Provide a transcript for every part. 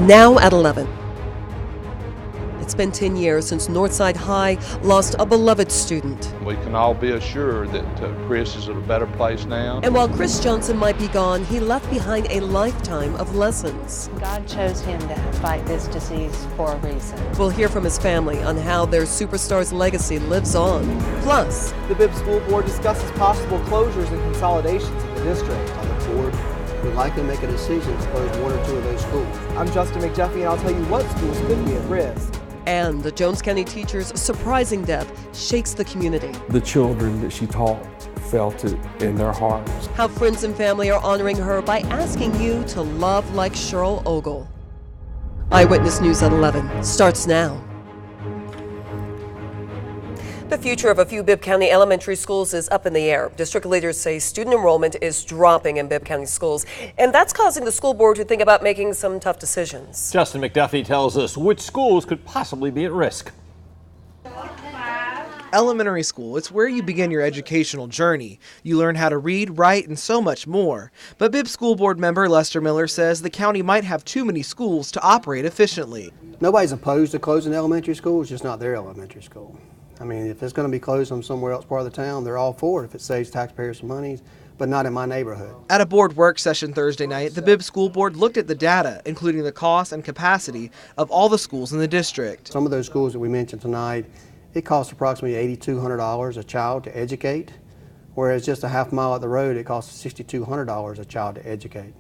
Now at 11. It's been 10 years since Northside High lost a beloved student. We can all be assured that Chris is at a better place now. And while Chris Johnson might be gone, he left behind a lifetime of lessons. God chose him to fight this disease for a reason. We'll hear from his family on how their superstar's legacy lives on. Plus, the Bibb School Board discusses possible closures and consolidations in the district. On the board, we'd likely make a decision to close one or two of those schools. I'm Justin McDuffie, and I'll tell you what schools could be at risk. And the Jones County teacher's surprising death shakes the community. The children that she taught felt it in their hearts. How friends and family are honoring her by asking you to love like Cheryl Ogle. Eyewitness News at 11 starts now. The future of a few Bibb County elementary schools is up in the air. District leaders say student enrollment is dropping in Bibb County schools, and that's causing the school board to think about making some tough decisions. Justin McDuffie tells us which schools could possibly be at risk. Elementary school, it's where you begin your educational journey. You learn how to read, write, and so much more. But Bibb School Board member Lester Miller says the county might have too many schools to operate efficiently. Nobody's opposed to closing elementary school, it's just not their elementary school. I mean, if it's going to be closed on somewhere else part of the town, they're all for it if it saves taxpayers some money, but not in my neighborhood. At a board work session Thursday night, the Bibb School Board looked at the data, including the cost and capacity of all the schools in the district. Some of those schools that we mentioned tonight, it costs approximately $8,200 a child to educate, whereas just a half mile up the road, it costs $6,200 a child to educate.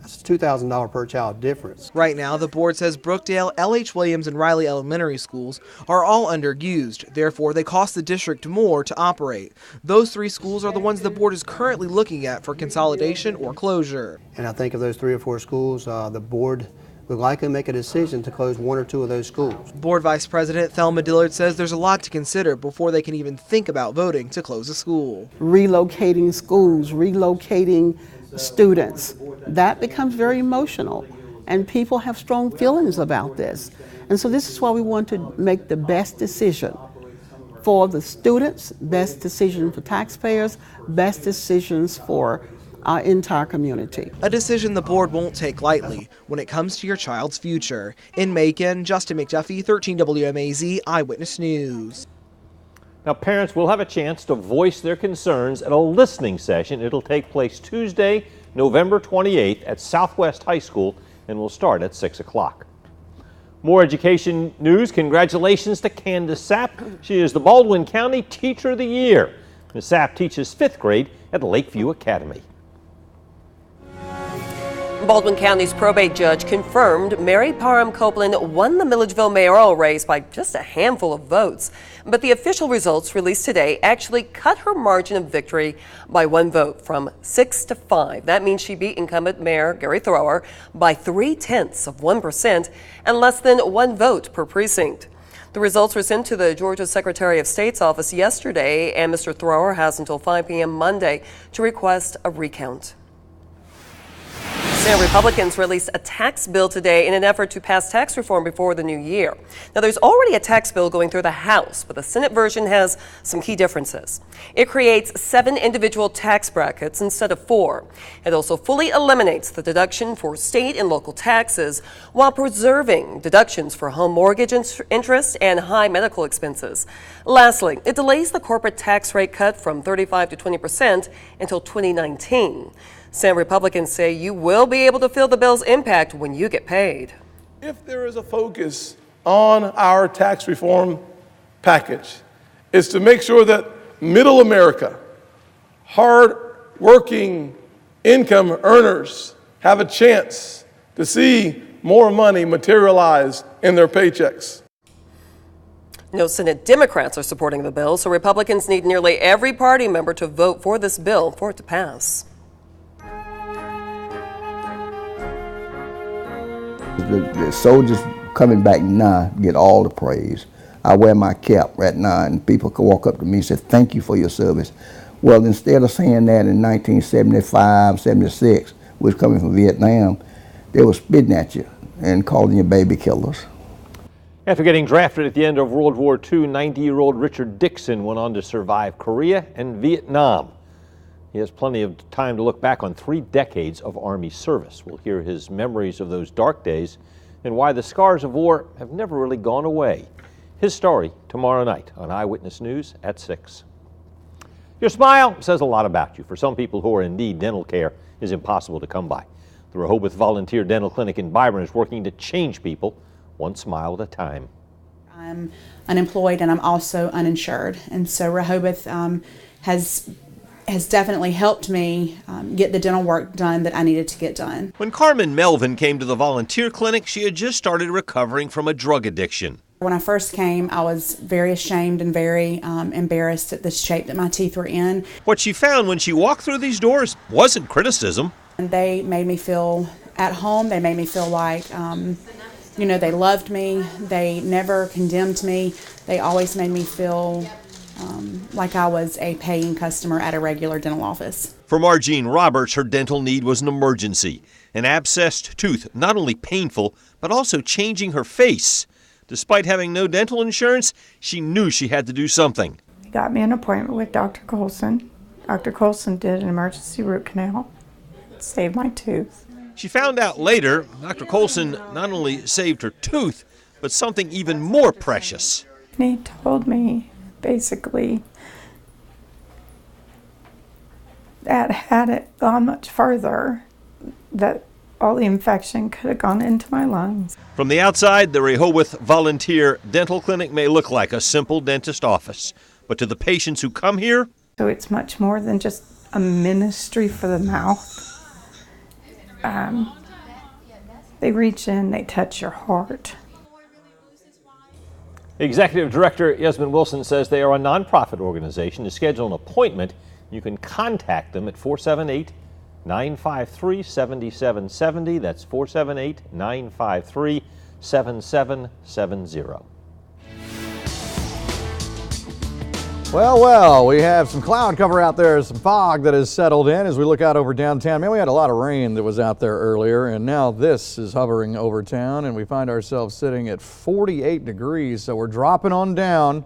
That's a $2,000 per child difference. Right now, the board says Brookdale, L.H. Williams, and Riley elementary schools are all underused. Therefore, they cost the district more to operate. Those three schools are the ones the board is currently looking at for consolidation or closure. And I think of those 3 or 4 schools, the board would likely make a decision to close 1 or 2 of those schools. Board Vice President Thelma Dillard says there's a lot to consider before they can even think about voting to close a school. Relocating schools, relocating students, that becomes very emotional, and people have strong feelings about this. And so this is why we want to make the best decision for the students, best decision for taxpayers, best decisions for our entire community. A decision the board won't take lightly when it comes to your child's future. In Macon, Justin McDuffie, 13 WMAZ Eyewitness News. Now, parents will have a chance to voice their concerns at a listening session. It'll take place Tuesday, November 28th at Southwest High School and will start at 6 o'clock. More education news. Congratulations to Candace Sapp. She is the Baldwin County Teacher of the Year. Ms. Sapp teaches 5th grade at Lakeview Academy. Baldwin County's probate judge confirmed Mary Parham Copeland won the Milledgeville mayoral race by just a handful of votes. But the official results released today actually cut her margin of victory by 1 vote from 6 to 5. That means she beat incumbent Mayor Gary Thrower by 0.3% and less than 1 vote per precinct. The results were sent to the Georgia Secretary of State's office yesterday, and Mr. Thrower has until 5 p.m. Monday to request a recount. Senate Republicans released a tax bill today in an effort to pass tax reform before the new year. Now, there's already a tax bill going through the House, but the Senate version has some key differences. It creates 7 individual tax brackets instead of 4. It also fully eliminates the deduction for state and local taxes while preserving deductions for home mortgage interest and high medical expenses. Lastly, it delays the corporate tax rate cut from 35% to 20% until 2019. Senate Republicans say you will be able to feel the bill's impact when you get paid. If there is a focus on our tax reform package, it's to make sure that middle America, hard-working income earners have a chance to see more money materialize in their paychecks. No Senate Democrats are supporting the bill, so Republicans need nearly every party member to vote for this bill for it to pass. The soldiers coming back now get all the praise. I wear my cap right now, and people can walk up to me and say, "Thank you for your service." Well, instead of saying that in 1975, 76, we was coming from Vietnam, they were spitting at you and calling you baby killers. After getting drafted at the end of World War II, 90-year-old Richard Dixon went on to survive Korea and Vietnam. He has plenty of time to look back on 3 decades of Army service. We'll hear his memories of those dark days and why the scars of war have never really gone away. His story tomorrow night on Eyewitness News at 6. Your smile says a lot about you. For some people who are in need, dental care is impossible to come by. The Rehoboth Volunteer Dental Clinic in Byron is working to change people one smile at a time. I'm unemployed and I'm also uninsured, and so Rehoboth has definitely helped me get the dental work done that I needed to get done. When Carmen Melvin came to the volunteer clinic, she had just started recovering from a drug addiction. When I first came, I was very ashamed and very embarrassed at the shape that my teeth were in. What she found when she walked through these doors wasn't criticism. And they made me feel at home. They made me feel like, they loved me. They never condemned me. They always made me feel like I was a paying customer at a regular dental office. For Margene Roberts, her dental need was an emergency. An abscessed tooth, not only painful, but also changing her face. Despite having no dental insurance, she knew she had to do something. He got me an appointment with Dr. Colson. Dr. Colson did an emergency root canal, saved my tooth. She found out later, Dr. Colson not only saved her tooth, but something even more precious. And he told me, basically, that had it gone much further, that all the infection could have gone into my lungs. From the outside, the Rehoboth Volunteer Dental Clinic may look like a simple dentist office, but to the patients who come here, so it's much more than just a ministry for the mouth. They reach in, they touch your heart. Executive Director Yasmin Wilson says they are a nonprofit organization. To schedule an appointment, you can contact them at 478-953-7770. That's 478-953-7770. Well, we have some cloud cover out there, some fog that has settled in as we look out over downtown. Man, we had a lot of rain that was out there earlier, and now this is hovering over town, and we find ourselves sitting at 48 degrees, so we're dropping on down.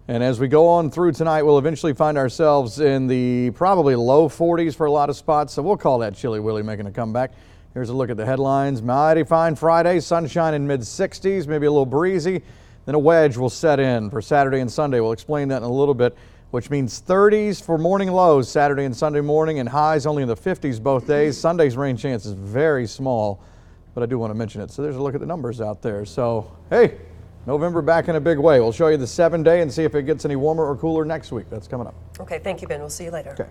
And as we go on through tonight, we'll eventually find ourselves in the probably low 40s for a lot of spots, so we'll call that Chilly Willy making a comeback. Here's a look at the headlines. Mighty fine Friday, sunshine in mid-60s, maybe a little breezy. Then a wedge will set in for Saturday and Sunday. We'll explain that in a little bit, which means 30s for morning lows Saturday and Sunday morning, and highs only in the 50s both days. Sunday's rain chance is very small, but I do want to mention it. So there's a look at the numbers out there. So, hey, November back in a big way. We'll show you the 7-day and see if it gets any warmer or cooler next week. That's coming up. Okay, thank you, Ben. We'll see you later. Okay.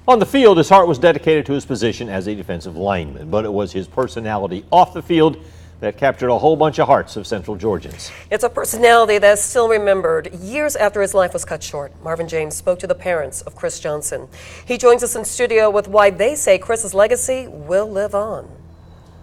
On the field, his heart was dedicated to his position as a defensive lineman, but it was his personality off the field that captured a whole bunch of hearts of Central Georgians. It's a personality that's still remembered years after his life was cut short. Marvin James spoke to the parents of Chris Johnson. He joins us in studio with why they say Chris's legacy will live on.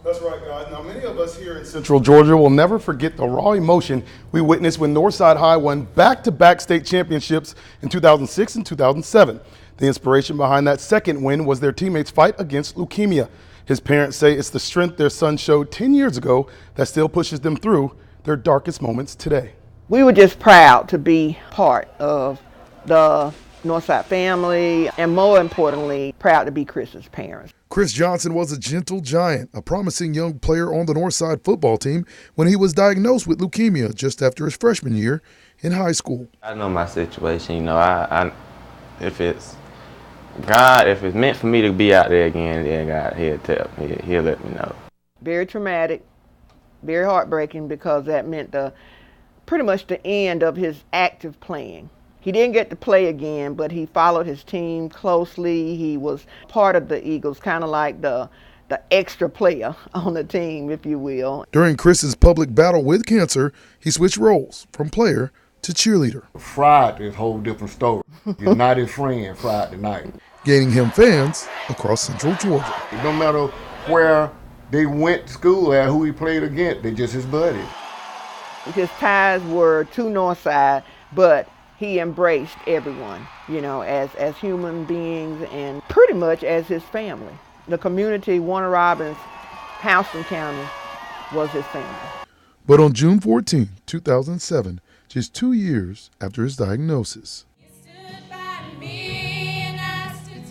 That's right, guys. Now, many of us here in Central Georgia will never forget the raw emotion we witnessed when Northside High won back-to-back state championships in 2006 and 2007. The inspiration behind that second win was their teammates' fight against leukemia. His parents say it's the strength their son showed 10 years ago that still pushes them through their darkest moments today. We were just proud to be part of the Northside family, and more importantly, proud to be Chris's parents. Chris Johnson was a gentle giant, a promising young player on the Northside football team when he was diagnosed with leukemia just after his freshman year in high school. I know my situation, you know, if it's God, if it's meant for me to be out there again, then God, he'll let me know. Very traumatic, very heartbreaking, because that meant pretty much the end of his active playing. He didn't get to play again, but he followed his team closely. He was part of the Eagles, kind of like the extra player on the team, if you will. During Chris's public battle with cancer, he switched roles from player to cheerleader. Friday is a whole different story. He's not his friend Friday night. Gaining him fans across Central Georgia. No matter where they went to school at, who he played against, they're just his buddies. His ties were to Northside, but he embraced everyone, you know, as human beings and pretty much as his family. The community, Warner Robins, Houston County, was his family. But on June 14, 2007, just 2 years after his diagnosis,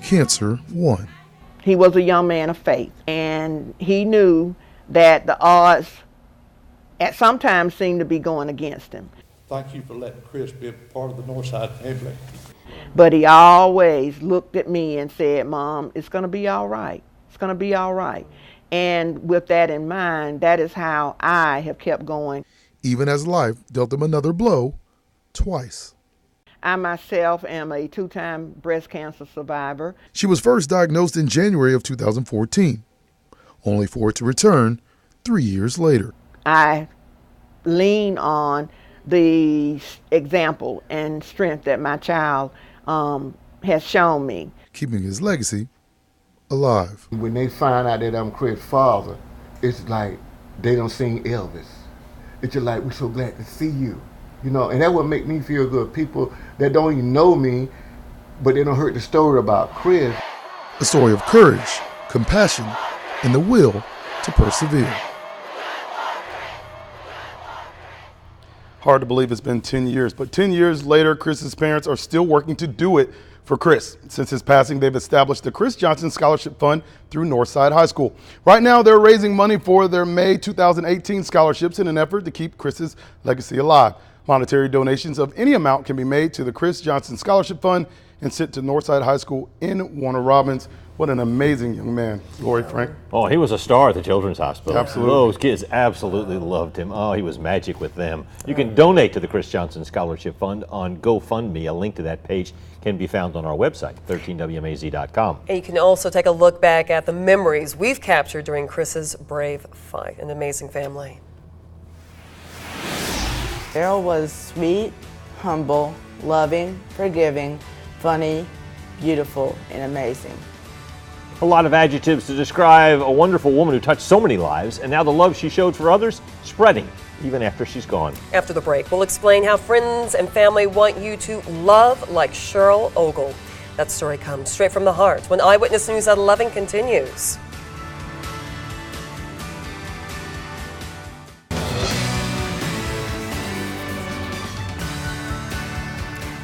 cancer won. He was a young man of faith, and he knew that the odds at sometimes seem to be going against him. Thank you for letting Chris be a part of the Northside family. But he always looked at me and said, Mom, it's going to be all right. It's going to be all right. And with that in mind, that is how I have kept going. Even as life dealt him another blow twice. I myself am a 2-time breast cancer survivor. She was first diagnosed in January of 2014, only for it to return 3 years later. I lean on the example and strength that my child has shown me. Keeping his legacy alive. When they find out that I'm Chris' father, it's like they don't sing Elvis. It's just like, we're so glad to see you. You know, and that would make me feel good. People that don't even know me, but they don't heard the story about Chris. A story of courage, compassion, and the will to persevere. Hard to believe it's been 10 years, but 10 years later, Chris's parents are still working to do it for Chris. Since his passing, they've established the Chris Johnson Scholarship Fund through Northside High School. Right now, they're raising money for their May 2018 scholarships in an effort to keep Chris's legacy alive. Monetary donations of any amount can be made to the Chris Johnson Scholarship Fund and sent to Northside High School in Warner Robins. What an amazing young man. Lori, Frank. Oh, he was a star at the Children's Hospital. Absolutely. Those kids absolutely loved him. Oh, he was magic with them. You can donate to the Chris Johnson Scholarship Fund on GoFundMe. A link to that page can be found on our website, 13wmaz.com. And you can also take a look back at the memories we've captured during Chris's brave fight. An amazing family. Cheryl was sweet, humble, loving, forgiving, funny, beautiful, and amazing. A lot of adjectives to describe a wonderful woman who touched so many lives, and now the love she showed for others, spreading even after she's gone. After the break, we'll explain how friends and family want you to love like Cheryl Ogle. That story comes straight from the heart when Eyewitness News at 11 continues.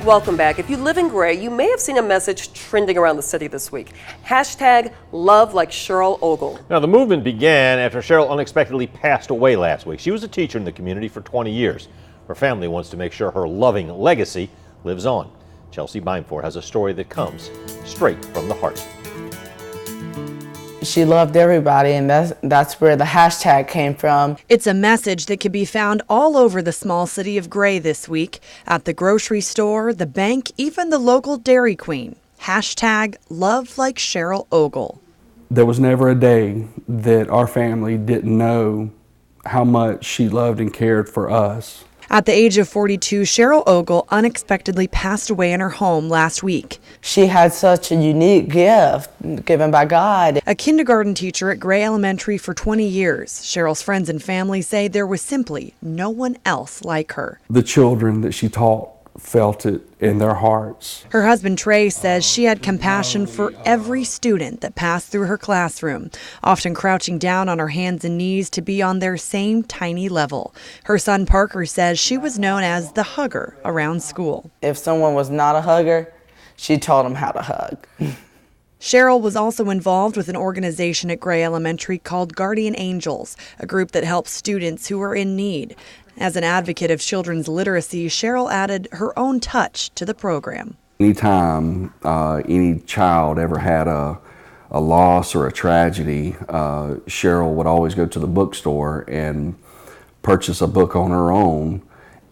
Welcome back. If you live in Gray, you may have seen a message trending around the city this week. Hashtag love like Cheryl Ogle. Now, the movement began after Cheryl unexpectedly passed away last week. She was a teacher in the community for 20 years. Her family wants to make sure her loving legacy lives on. Chelsea Bimeford has a story that comes straight from the heart. She loved everybody, and that's where the hashtag came from. It's a message that can be found all over the small city of Gray this week, at the grocery store, the bank, even the local Dairy Queen. Hashtag love like Cheryl Ogle. There was never a day that our family didn't know how much she loved and cared for us. At the age of 42, Cheryl Ogle unexpectedly passed away in her home last week. She had such a unique gift given by God. A kindergarten teacher at Gray Elementary for 20 years, Cheryl's friends and family say there was simply no one else like her. The children that she taught felt it in their hearts. Her husband Trey says she had compassion for every student that passed through her classroom, often crouching down on her hands and knees to be on their same tiny level. Her son Parker says she was known as the hugger around school. If someone was not a hugger, she taught them how to hug. Cheryl was also involved with an organization at Gray Elementary called Guardian Angels, a group that helps students who are in need. As an advocate of children's literacy, Cheryl added her own touch to the program. Anytime any child ever had a loss or a tragedy, Cheryl would always go to the bookstore and purchase a book on her own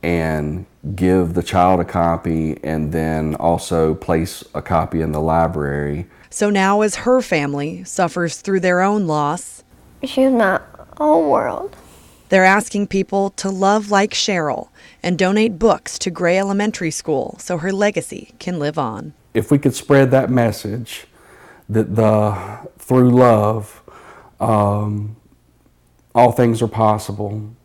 and give the child a copy, and then also place a copy in the library. So now as her family suffers through their own loss, she's my whole world. They're asking people to love like Cheryl and donate books to Gray Elementary School so her legacy can live on. If we could spread that message that through love, all things are possible,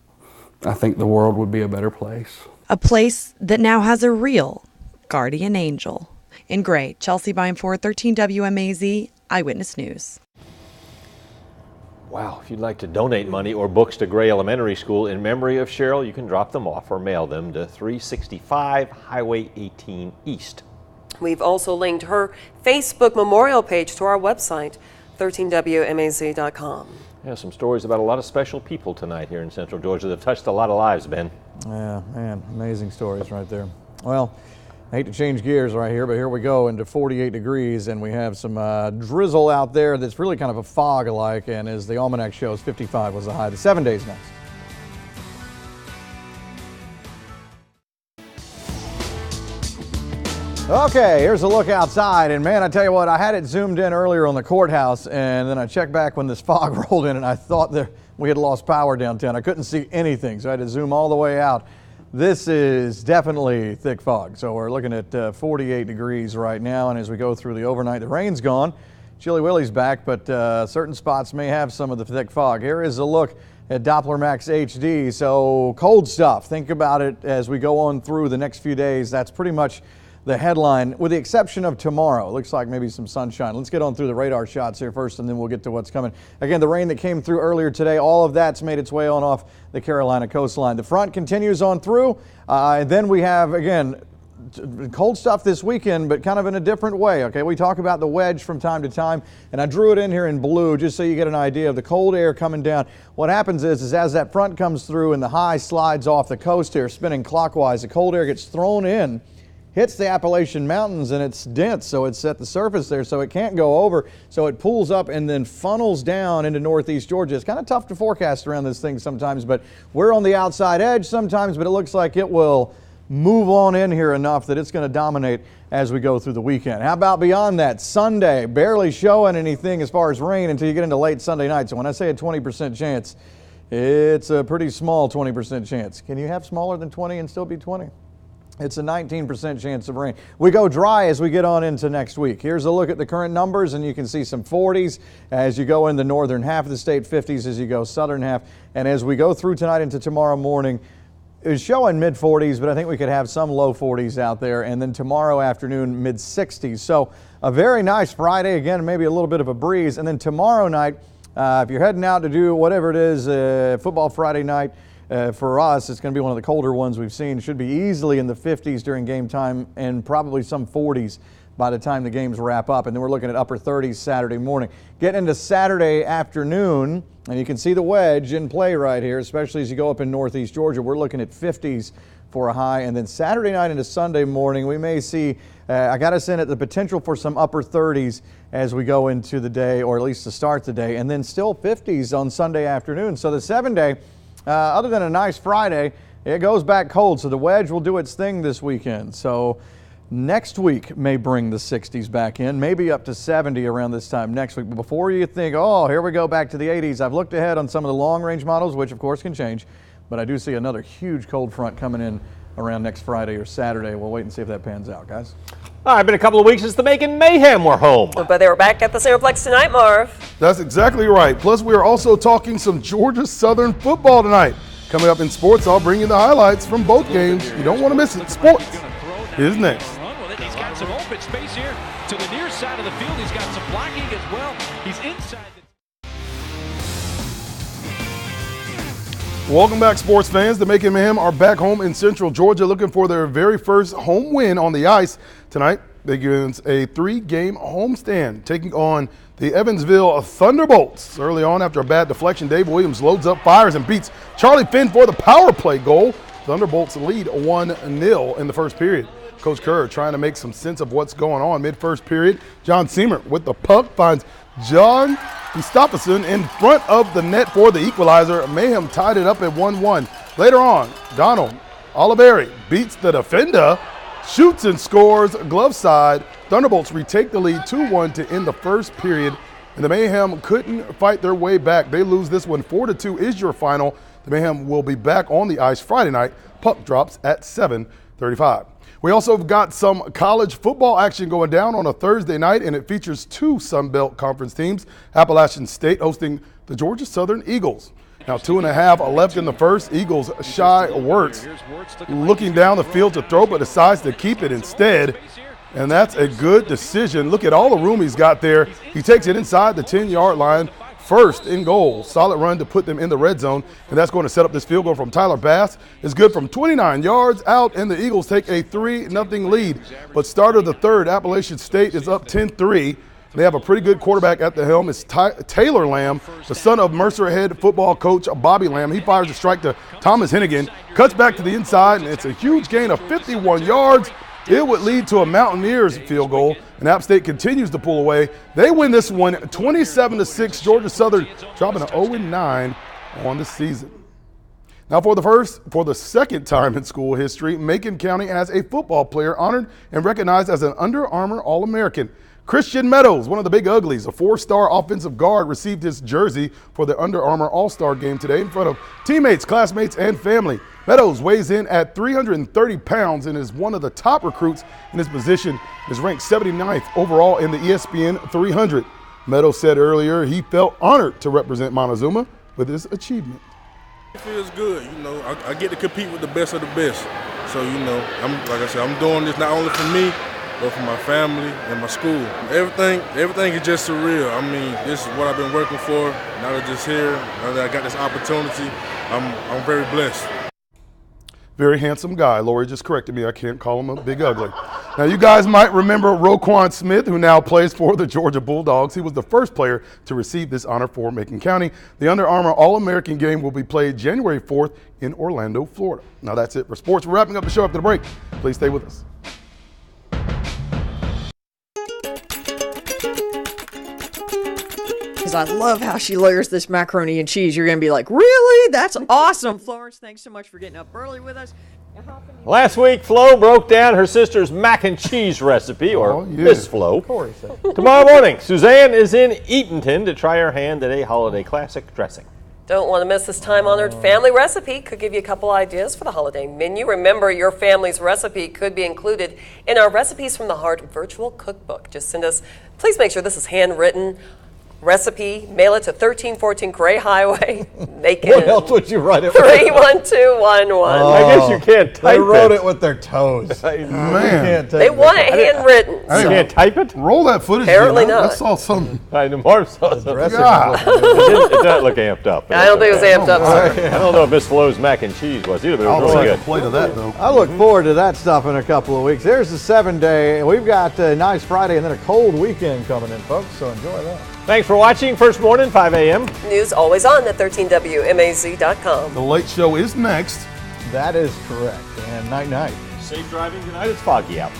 I think the world would be a better place. A place that now has a real guardian angel. In Gray, Chelsea Bimeford, 13 WMAZ, Eyewitness News. Wow, if you'd like to donate money or books to Gray Elementary School in memory of Cheryl, you can drop them off or mail them to 365 Highway 18 East. We've also linked her Facebook memorial page to our website, 13WMAZ.com. Yeah, some stories about a lot of special people tonight here in Central Georgia that touched a lot of lives, Ben. Yeah, man, amazing stories right there. Well, I hate to change gears right here, but here we go into 48 degrees, and we have some drizzle out there that's really kind of a fog-like, and as the almanac shows, 55 was the high. The 7 days next. Okay, here's a look outside, and man, I tell you what, I had it zoomed in earlier on the courthouse, and then I checked back when this fog rolled in, and I thought that we had lost power downtown. I couldn't see anything, so I had to zoom all the way out. This is definitely thick fog, so we're looking at 48 degrees right now, and as we go through the overnight, the rain's gone. Chilly Willie's back, but certain spots may have some of the thick fog. Here is a look at Doppler Max HD, so cold stuff. Think about it as we go on through the next few days. That's pretty much the headline, with the exception of tomorrow. Looks like maybe some sunshine. Let's get on through the radar shots here first, and then we'll get to what's coming. Again, the rain that came through earlier today, all of that's made its way on off the Carolina coastline. The front continues on through, and then we have, again, cold stuff this weekend, but kind of in a different way. Okay, we talk about the wedge from time to time, and I drew it in here in blue just so you get an idea of the cold air coming down. What happens is as that front comes through and the high slides off the coast here, spinning clockwise, the cold air gets thrown in, hits the Appalachian Mountains, and it's dense, so it's at the surface there, so it can't go over, so it pulls up and then funnels down into northeast Georgia. It's kind of tough to forecast around this thing sometimes, but we're on the outside edge sometimes, but it looks like it will move on in here enough that it's going to dominate as we go through the weekend. How about beyond that? Sunday, barely showing anything as far as rain until you get into late Sunday night, so when I say a 20% chance, it's a pretty small 20% chance. Can you have smaller than 20 and still be 20? It's a 19% chance of rain. We go dry as we get on into next week. Here's a look at the current numbers, and you can see some 40s as you go in the northern half of the state, 50s as you go southern half. And as we go through tonight into tomorrow morning, it's showing mid-40s, but I think we could have some low 40s out there. And then tomorrow afternoon, mid-60s. So a very nice Friday. Again, maybe a little bit of a breeze. And then tomorrow night, if you're heading out to do whatever it is, football Friday night, for us, it's going to be one of the colder ones we've seen. Should be easily in the 50s during game time and probably some 40s by the time the games wrap up. And then we're looking at upper 30s Saturday morning. Getting into Saturday afternoon, and you can see the wedge in play right here, especially as you go up in northeast Georgia. We're looking at 50s for a high. And then Saturday night into Sunday morning, we may see, I got us in at the potential for some upper 30s as we go into the day, or at least to start the day. And then still 50s on Sunday afternoon. So the 7-day, other than a nice Friday, it goes back cold, so the wedge will do its thing this weekend. So next week may bring the 60s back in, maybe up to 70 around this time next week. But before you think, oh, here we go back to the 80s, I've looked ahead on some of the long-range models, which of course can change, but I do see another huge cold front coming in around next Friday or Saturday. We'll wait and see if that pans out, guys. All right, been a couple of weeks since the Macon Mayhem were home. But they were back at the Cineplex tonight, Marv. That's exactly right. Plus, we are also talking some Georgia Southern football tonight. Coming up in sports, I'll bring you the highlights from both games. You don't want to miss it. Sports is next. He's got some open space here to the near side of the field. He's got some blocking as well. He's inside. Welcome back, sports fans. The Macon Mayhem are back home in Central Georgia looking for their very first home win on the ice. Tonight, they begins a 3-game homestand, taking on the Evansville Thunderbolts. Early on, after a bad deflection, Dave Williams loads up, fires, and beats Charlie Finn for the power play goal. Thunderbolts lead 1-0 in the first period. Coach Kerr trying to make some sense of what's going on mid-first period. John Seamer with the puck finds John Gustafsson in front of the net for the equalizer. Mayhem tied it up at 1-1. Later on, Donald Oliveri beats the defender, shoots and scores glove side. Thunderbolts retake the lead 2-1 to end the first period, and the Mayhem couldn't fight their way back. They lose this one 4-2 is your final. The Mayhem will be back on the ice Friday night. Puck drops at 7:35. We also have got some college football action going down on a Thursday night, and it features 2 Sun Belt Conference teams. Appalachian State hosting the Georgia Southern Eagles. Now 2.5 left in the first. Eagles shy Wirtz looking down the field to throw, but decides to keep it instead. And that's a good decision. Look at all the room he's got there. He takes it inside the 10-yard line. First in goal. Solid run to put them in the red zone, and that's going to set up this field goal from Tyler Bass. It's good from 29 yards out, and the Eagles take a 3-0 lead. But start of the third, Appalachian State is up 10-3. They have a pretty good quarterback at the helm. It's Taylor Lamb, the son of Mercer head football coach Bobby Lamb. He fires a strike to Thomas Hennigan, cuts back to the inside, and it's a huge gain of 51 yards. It would lead to a Mountaineers field goal, and App State continues to pull away. They win this one 27-6. Georgia Southern dropping to 0-9 on the season. Now for the second time in school history, Macon County has a football player honored and recognized as an Under Armour All-American. Christian Meadows, one of the big uglies, a 4-star offensive guard, received his jersey for the Under Armour All-Star game today in front of teammates, classmates, and family. Meadows weighs in at 330 pounds and is one of the top recruits in his position, is ranked 79th overall in the ESPN 300. Meadows said earlier he felt honored to represent Montezuma with his achievement. It feels good, I get to compete with the best of the best. So, I'm doing this not only for me, but for my family and my school. Everything is just surreal. I mean, this is what I've been working for. Now that it's here, now that I got this opportunity, I'm very blessed. Very handsome guy. Lori just corrected me. I can't call him a big ugly. Now, you guys might remember Roquan Smith, who now plays for the Georgia Bulldogs. He was the first player to receive this honor for Macon County. The Under Armour All-American game will be played January 4th in Orlando, Florida. Now, that's it for sports. We're wrapping up the show after the break. Please stay with us. Because I love how she layers this macaroni and cheese. You're going to be like, really? That's awesome. Florence, thanks so much for getting up early with us. Last week, Flo broke down her sister's mac and cheese recipe, or Miss Flo. Tomorrow morning, Suzanne is in Eatonton to try her hand at a holiday classic dressing. Don't want to miss this time-honored family recipe. Could give you a couple ideas for the holiday menu. Remember, your family's recipe could be included in our Recipes from the Heart virtual cookbook. Just send us, please make sure this is handwritten. Recipe, mail it to 1314 Gray Highway, Macon. What else would you write it with? 31211. I guess you can't type it. They wrote it with their toes. Man. They want it handwritten. You can't type it? Roll that footage. Apparently again. not. I saw something. Marv saw something. God. It doesn't look amped up. I don't think it was amped up, sir. I don't know if Miss Flo's mac and cheese was either, but it was really good. Plate of that, though. I look forward to that stuff in a couple of weeks. There's the 7-day. We've got a nice Friday and then a cold weekend coming in, folks, so enjoy that. Thanks for watching. First morning, 5 a.m. News always on at 13WMAZ.com. The Late Show is next. That is correct. And night-night. Safe driving tonight. It's foggy out.